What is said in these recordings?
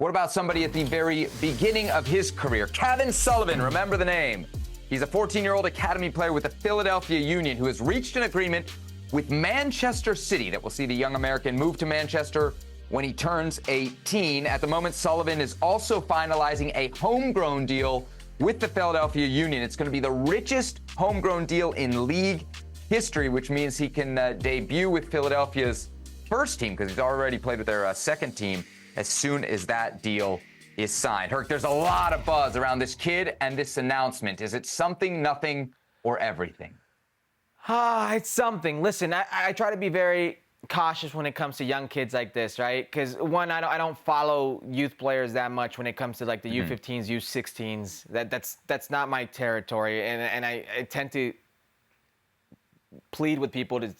What about somebody at the very beginning of his career? Cavan Sullivan, remember the name. He's a 14-year-old academy player with the Philadelphia Union who has reached an agreement with Manchester City that will see the young American move to Manchester when he turns 18. At the moment, Sullivan is also finalizing a homegrown deal with the Philadelphia Union. It's going to be the richest homegrown deal in league history, which means he can debut with Philadelphia's first team because he's already played with their second team as soon as that deal is signed. Herc, there's a lot of buzz around this kid and this announcement. Is it something, nothing, or everything? It's something. Listen, I try to be very cautious when it comes to young kids like this, right? Because one, I don't follow youth players that much when it comes to like the U15s, U16s. That's not my territory, and I tend to plead with people to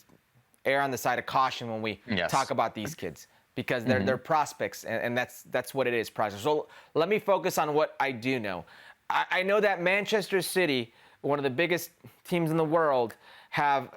err on the side of caution when we talk about these kids because they're prospects, and that's what it is, prospects. So let me focus on what I do know. I know that Manchester City, one of the biggest teams in the world, have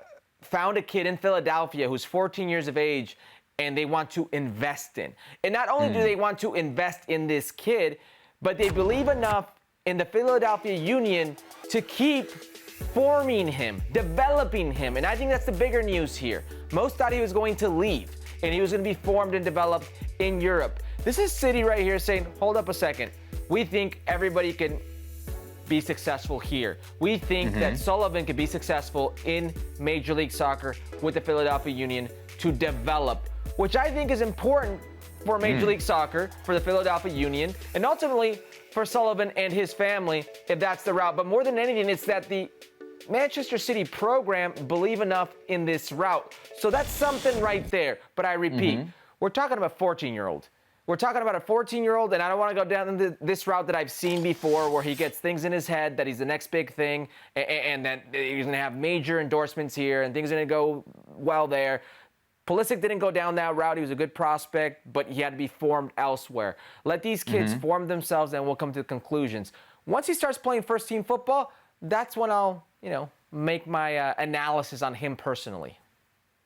found a kid in Philadelphia who's 14 years of age and they want to invest in. And not only do they want to invest in this kid, but they believe enough in the Philadelphia Union to keep forming him, developing him. And I think that's the bigger news here. Most thought he was going to leave and he was going to be formed and developed in Europe. This is City right here saying, hold up a second. We think everybody can be successful here. We think that Sullivan could be successful in Major League Soccer with the Philadelphia Union to develop, which I think is important for Major League Soccer, for the Philadelphia Union, and ultimately for Sullivan and his family, if that's the route. But more than anything, it's that the Manchester City program believe enough in this route. So that's something right there. But I repeat, we're talking about a 14-year-old. We're talking about a 14-year-old, and I don't want to go down this route that I've seen before where he gets things in his head that he's the next big thing and that he's going to have major endorsements here and things are going to go well there. Pulisic didn't go down that route. He was a good prospect, but he had to be formed elsewhere. Let these kids form themselves, and we'll come to conclusions. Once he starts playing first-team football, that's when I'll, make my analysis on him personally.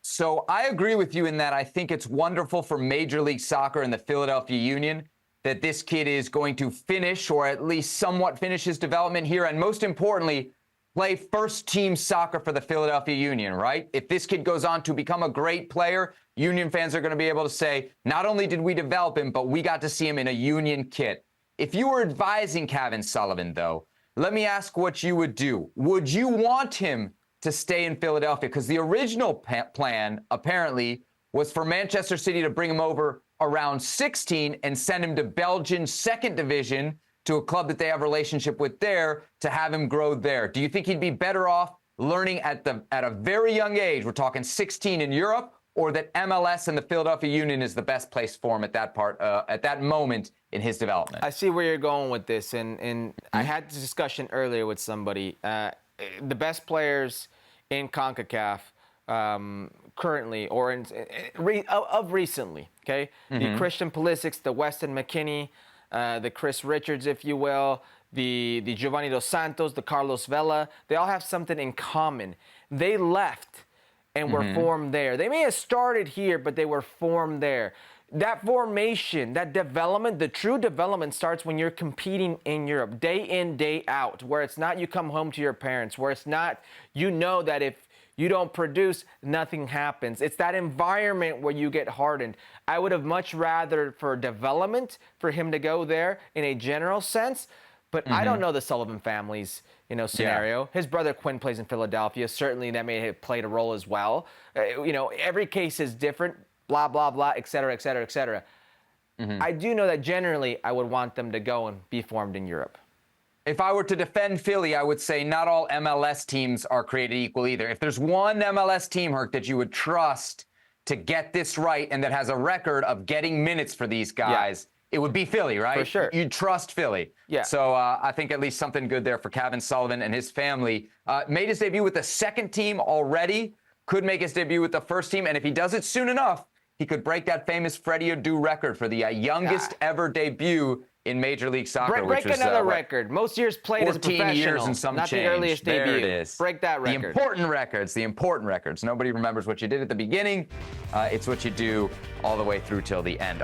So I agree with you in that I think it's wonderful for Major League Soccer and the Philadelphia Union that this kid is going to finish, or at least somewhat finish his development here, and most importantly, play first-team soccer for the Philadelphia Union, right? If this kid goes on to become a great player, Union fans are going to be able to say, not only did we develop him, but we got to see him in a Union kit. If you were advising Cavan Sullivan, though, let me ask what you would do. Would you want him to stay in Philadelphia? Because the original plan, apparently, was for Manchester City to bring him over around 16 and send him to Belgian second division to a club that they have a relationship with there to have him grow there. Do you think he'd be better off learning at a very young age, we're talking 16 in Europe, or that MLS and the Philadelphia Union is the best place for him at that moment in his development? I see where you're going with this, and I had this discussion earlier with somebody. The best players in CONCACAF currently, or of recently, okay? The Christian Pulisics, the Weston McKennie, the Chris Richards, if you will, the Giovanni Dos Santos, the Carlos Vela, they all have something in common. They left and were formed there. They may have started here, but they were formed there. That formation, that development, the true development starts when you're competing in Europe, day in, day out, where it's not you come home to your parents, where it's not you know that if you don't produce, nothing happens. It's that environment where you get hardened. I would have much rather for development for him to go there in a general sense, but I don't know the Sullivan family's scenario. Yeah. His brother Quinn plays in Philadelphia. Certainly that may have played a role as well. Every case is different. Blah, blah, blah, et cetera, et cetera, et cetera. I do know that generally I would want them to go and be formed in Europe. If I were to defend Philly, I would say not all MLS teams are created equal either. If there's one MLS team, Herc, that you would trust to get this right and that has a record of getting minutes for these guys, it would be Philly, right? For sure. You'd trust Philly. Yeah. So I think at least something good there for Cavan Sullivan and his family. Made his debut with the second team already, could make his debut with the first team, and if he does it soon enough, he could break that famous Freddie Adu record for the youngest ever debut in Major League Soccer. Break another record. Most years played as a professional. 14 years and some not change. The earliest there debut. It is. Break that record. The important records. Nobody remembers what you did at the beginning. It's what you do all the way through till the end.